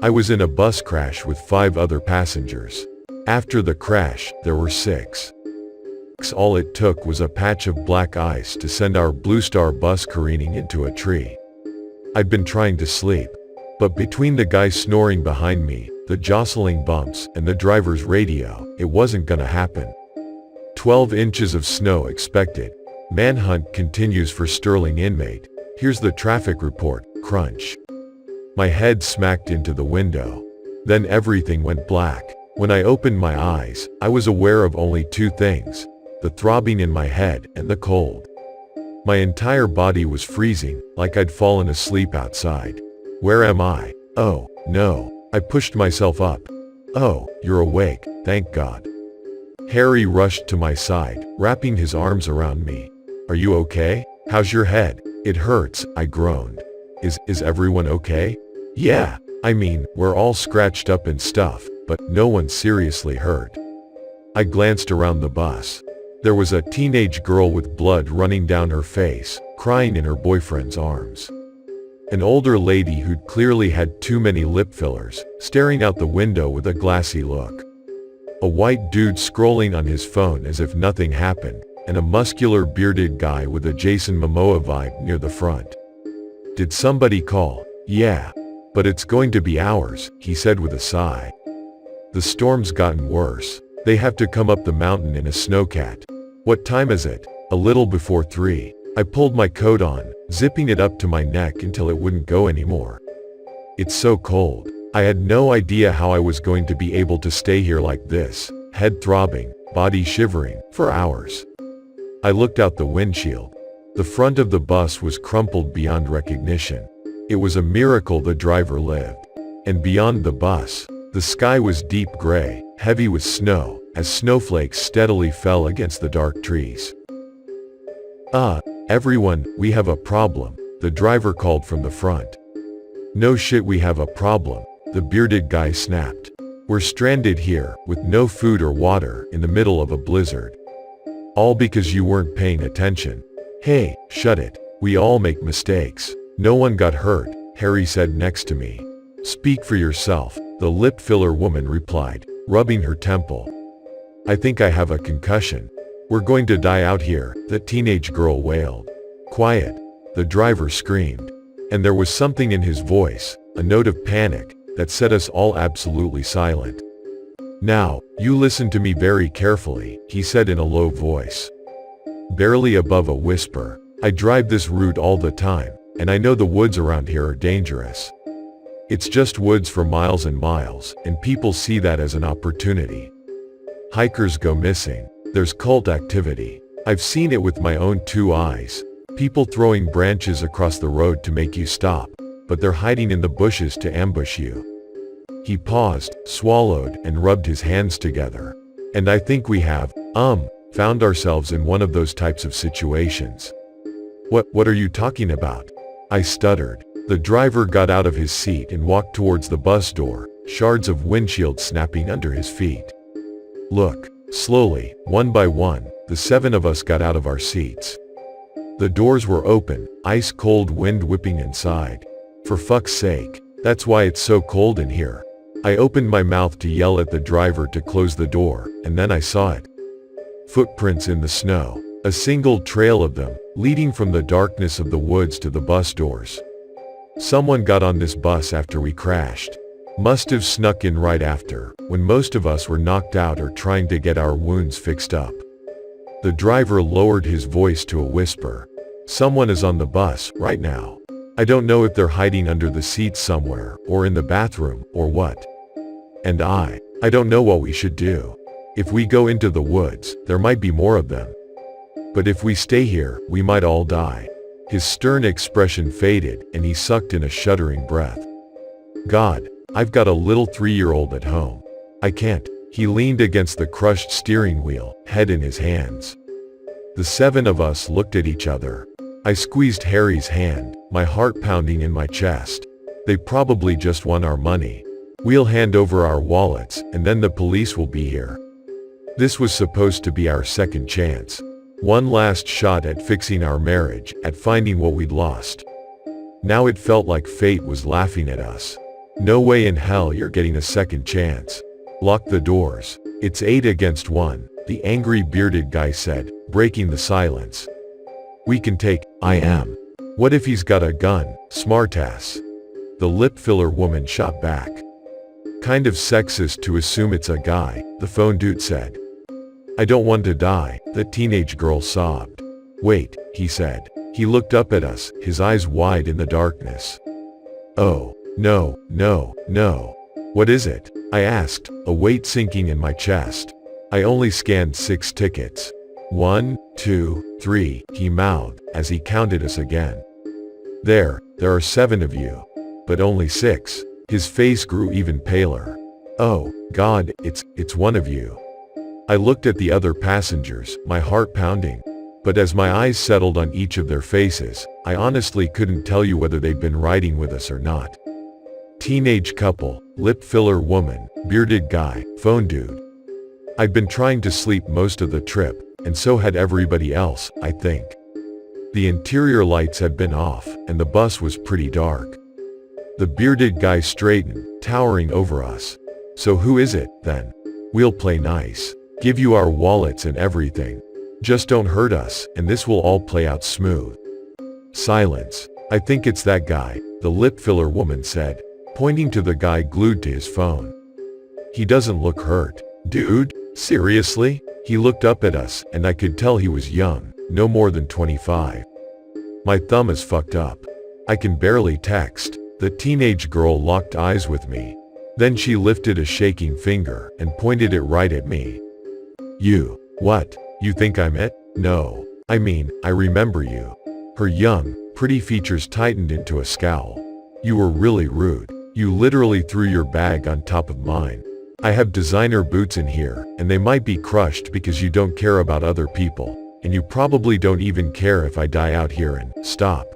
I was in a bus crash with 5 other passengers. After the crash, there were 6. All it took was a patch of black ice to send our Blue Star bus careening into a tree. I'd been trying to sleep, but between the guy snoring behind me, the jostling bumps, and the driver's radio, it wasn't gonna happen. 12 inches of snow expected. Manhunt continues for Sterling inmate. Here's the traffic report. Crunch. My head smacked into the window. Then everything went black. When I opened my eyes, I was aware of only 2 things: the throbbing in my head and the cold. My entire body was freezing, like I'd fallen asleep outside. Where am I? Oh, no. I pushed myself up. Oh, you're awake, thank God. Harry rushed to my side, wrapping his arms around me. Are you okay? How's your head? It hurts, I groaned. Is everyone okay? Yeah, I mean, we're all scratched up and stuff, but no one's seriously hurt. I glanced around the bus. There was a teenage girl with blood running down her face, crying in her boyfriend's arms. An older lady who'd clearly had too many lip fillers, staring out the window with a glassy look. A white dude scrolling on his phone as if nothing happened, and a muscular bearded guy with a Jason Momoa vibe near the front. Did somebody call? Yeah. But it's going to be hours, he said with a sigh. The storm's gotten worse. They have to come up the mountain in a snowcat. What time is it? A little before 3. I pulled my coat on, zipping it up to my neck until it wouldn't go anymore. It's so cold. I had no idea how I was going to be able to stay here like this, head throbbing, body shivering, for hours. I looked out the windshield. The front of the bus was crumpled beyond recognition. It was a miracle the driver lived. And beyond the bus, the sky was deep gray, heavy with snow, as snowflakes steadily fell against the dark trees. Everyone, we have a problem, the driver called from the front. No shit, we have a problem, the bearded guy snapped. We're stranded here, with no food or water, in the middle of a blizzard. All because you weren't paying attention. Hey, shut it. We all make mistakes. No one got hurt, Harry said next to me. Speak for yourself, the lip filler woman replied, rubbing her temple. I think I have a concussion. We're going to die out here, the teenage girl wailed. Quiet, the driver screamed. And there was something in his voice, a note of panic, that set us all absolutely silent. Now, you listen to me very carefully, he said in a low voice. Barely above a whisper. I drive this route all the time, and I know the woods around here are dangerous. It's just woods for miles and miles, and people see that as an opportunity. Hikers go missing. There's cult activity. I've seen it with my own 2 eyes. People throwing branches across the road to make you stop, but they're hiding in the bushes to ambush you. He paused, swallowed, and rubbed his hands together. And I think we have, found ourselves in one of those types of situations. What are you talking about? I stuttered. The driver got out of his seat and walked towards the bus door, shards of windshield snapping under his feet. Look. Slowly, one by one, the 7 of us got out of our seats. The doors were open, ice-cold wind whipping inside. For fuck's sake, that's why it's so cold in here. I opened my mouth to yell at the driver to close the door, and then I saw it. Footprints in the snow. A single trail of them, leading from the darkness of the woods to the bus doors. Someone got on this bus after we crashed. Must have snuck in right after, when most of us were knocked out or trying to get our wounds fixed up. The driver lowered his voice to a whisper. Someone is on the bus, right now. I don't know if they're hiding under the seats somewhere, or in the bathroom, or what. And I don't know what we should do. If we go into the woods, there might be more of them. But if we stay here, we might all die. His stern expression faded, and he sucked in a shuddering breath. God. I've got a little 3-year-old at home. I can't. He leaned against the crushed steering wheel, head in his hands. The 7 of us looked at each other. I squeezed Harry's hand, my heart pounding in my chest. They probably just won our money. We'll hand over our wallets, and then the police will be here. This was supposed to be our second chance. One last shot at fixing our marriage, at finding what we'd lost. Now it felt like fate was laughing at us. No way in hell you're getting a second chance. Lock the doors. It's 8 against 1, the angry bearded guy said, breaking the silence. We can take, I am. What if he's got a gun, smartass? The lip filler woman shot back. Kind of sexist to assume it's a guy, the phone dude said. I don't want to die, the teenage girl sobbed. Wait, he said. He looked up at us, his eyes wide in the darkness. Oh, no, no, no. What is it? I asked, a weight sinking in my chest. I only scanned 6 tickets. 1, 2, 3, he mouthed, as he counted us again. There are 7 of you. But only 6. His face grew even paler. Oh, God, it's one of you. I looked at the other passengers, my heart pounding. But as my eyes settled on each of their faces, I honestly couldn't tell you whether they'd been riding with us or not. Teenage couple, lip filler woman, bearded guy, phone dude. I'd been trying to sleep most of the trip, and so had everybody else, I think. The interior lights had been off, and the bus was pretty dark. The bearded guy straightened, towering over us. So who is it, then? We'll play nice. Give you our wallets and everything. Just don't hurt us, and this will all play out smooth. Silence. I think it's that guy, the lip filler woman said, pointing to the guy glued to his phone. He doesn't look hurt. Dude? Seriously? He looked up at us, and I could tell he was young, no more than 25. My thumb is fucked up. I can barely text. The teenage girl locked eyes with me. Then she lifted a shaking finger and pointed it right at me. You. What? You think I'm it? No. I mean, I remember you. Her young, pretty features tightened into a scowl. You were really rude. You literally threw your bag on top of mine. I have designer boots in here, and they might be crushed because you don't care about other people, and you probably don't even care if I die out here and stop.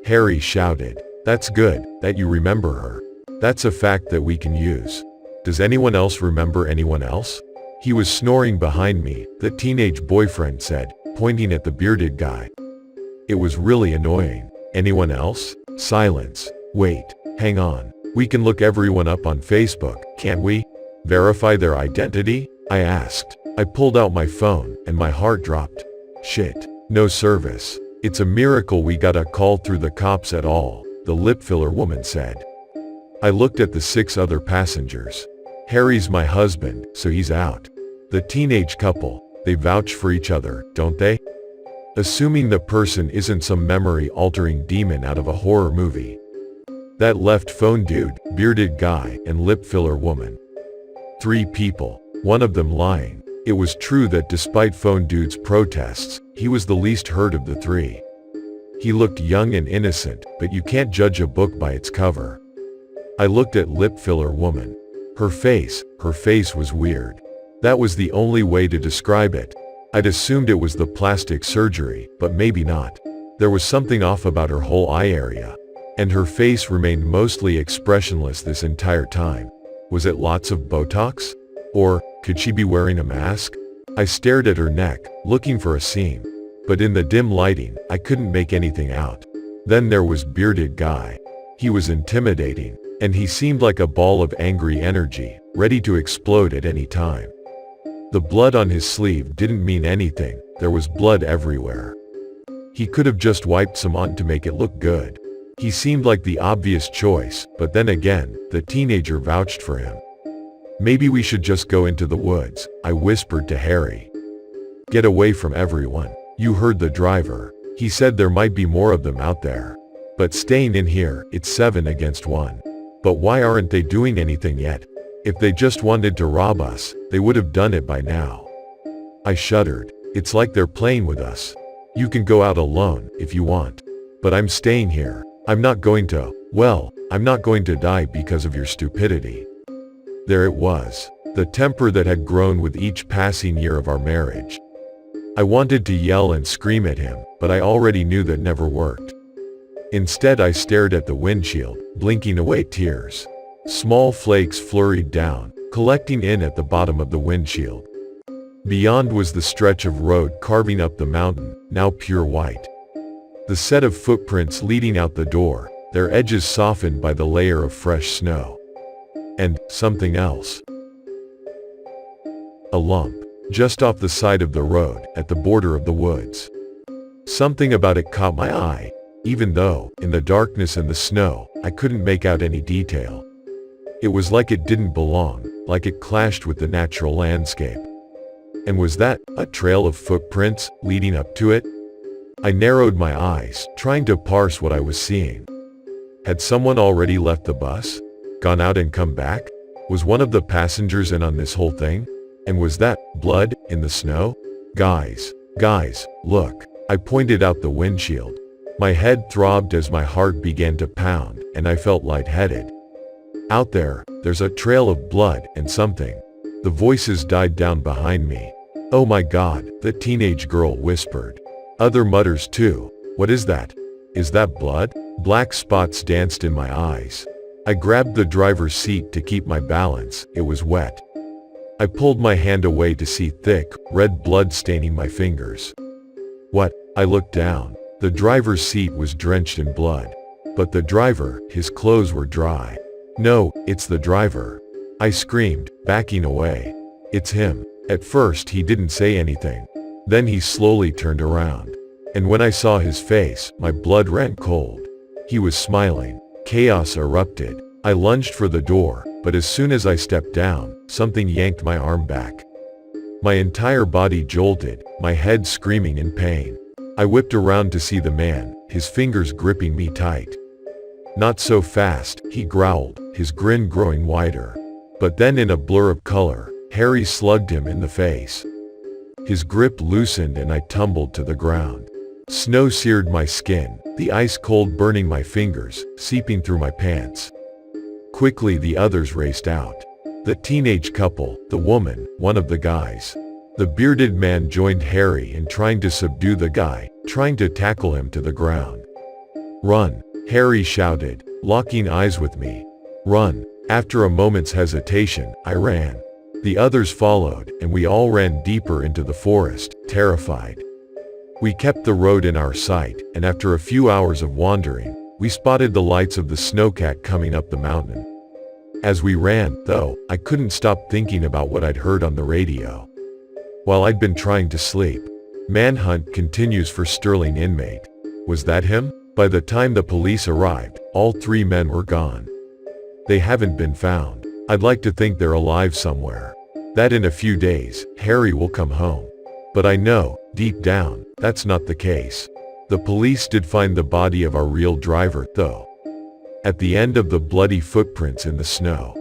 Harry shouted. That's good, that you remember her. That's a fact that we can use. Does anyone else remember anyone else? He was snoring behind me, the teenage boyfriend said, pointing at the bearded guy. It was really annoying. Anyone else? Silence. Wait, hang on. We can look everyone up on Facebook, can't we? Verify their identity? I asked. I pulled out my phone, and my heart dropped. Shit. No service. It's a miracle we got a call through the cops at all, the lip filler woman said. I looked at the 6 other passengers. Harry's my husband, so he's out. The teenage couple, they vouch for each other, don't they? Assuming the person isn't some memory-altering demon out of a horror movie. That left phone dude, bearded guy, and lip filler woman. 3 people, one of them lying. It was true that despite phone dude's protests, he was the least hurt of the 3. He looked young and innocent, but you can't judge a book by its cover. I looked at lip filler woman. Her face was weird. That was the only way to describe it. I'd assumed it was the plastic surgery, but maybe not. There was something off about her whole eye area. And her face remained mostly expressionless this entire time. Was it lots of Botox? Or, could she be wearing a mask? I stared at her neck, looking for a seam. But in the dim lighting, I couldn't make anything out. Then there was bearded guy. He was intimidating, and he seemed like a ball of angry energy, ready to explode at any time. The blood on his sleeve didn't mean anything, there was blood everywhere. He could have just wiped some on to make it look good. He seemed like the obvious choice, but then again, the teenager vouched for him. Maybe we should just go into the woods, I whispered to Harry. Get away from everyone. You heard the driver. He said there might be more of them out there. But staying in here, it's 7 against 1. But why aren't they doing anything yet? If they just wanted to rob us, they would have done it by now. I shuddered. It's like they're playing with us. You can go out alone, if you want. But I'm staying here. I'm not going to die because of your stupidity. There it was, the temper that had grown with each passing year of our marriage. I wanted to yell and scream at him, but I already knew that never worked. Instead I stared at the windshield, blinking away tears. Small flakes flurried down, collecting in at the bottom of the windshield. Beyond was the stretch of road carving up the mountain, now pure white. The set of footprints leading out the door, their edges softened by the layer of fresh snow. And something else. A lump, just off the side of the road, at the border of the woods. Something about it caught my eye, even though, in the darkness and the snow, I couldn't make out any detail. It was like it didn't belong, like it clashed with the natural landscape. And was that a trail of footprints leading up to it? I narrowed my eyes, trying to parse what I was seeing. Had someone already left the bus? Gone out and come back? Was one of the passengers in on this whole thing? And was that blood in the snow? Guys, look. I pointed out the windshield. My head throbbed as my heart began to pound, and I felt lightheaded. Out there, there's a trail of blood and something. The voices died down behind me. Oh my God, the teenage girl whispered. Other mutters too. What is that? Is that blood? Black spots danced in my eyes. I grabbed the driver's seat to keep my balance. It was wet. I pulled my hand away to see thick, red blood staining my fingers. What? I looked down. The driver's seat was drenched in blood. But the driver, his clothes were dry. No, it's the driver. I screamed, backing away. It's him. At first he didn't say anything. Then he slowly turned around. And when I saw his face, my blood ran cold. He was smiling. Chaos erupted. I lunged for the door, but as soon as I stepped down, something yanked my arm back. My entire body jolted, my head screaming in pain. I whipped around to see the man, his fingers gripping me tight. Not so fast, he growled, his grin growing wider. But then in a blur of color, Harry slugged him in the face. His grip loosened and I tumbled to the ground. Snow seared my skin, the ice cold burning my fingers, seeping through my pants. Quickly the others raced out. The teenage couple, the woman, one of the guys. The bearded man joined Harry in trying to subdue the guy, trying to tackle him to the ground. Run, Harry shouted, locking eyes with me. Run. After a moment's hesitation, I ran. The others followed, and we all ran deeper into the forest, terrified. We kept the road in our sight, and after a few hours of wandering, we spotted the lights of the snowcat coming up the mountain. As we ran, though, I couldn't stop thinking about what I'd heard on the radio. While I'd been trying to sleep, manhunt continues for Sterling inmate. Was that him? By the time the police arrived, all 3 men were gone. They haven't been found. I'd like to think they're alive somewhere. That in a few days, Harry will come home. But I know, deep down, that's not the case. The police did find the body of our real driver, though. At the end of the bloody footprints in the snow.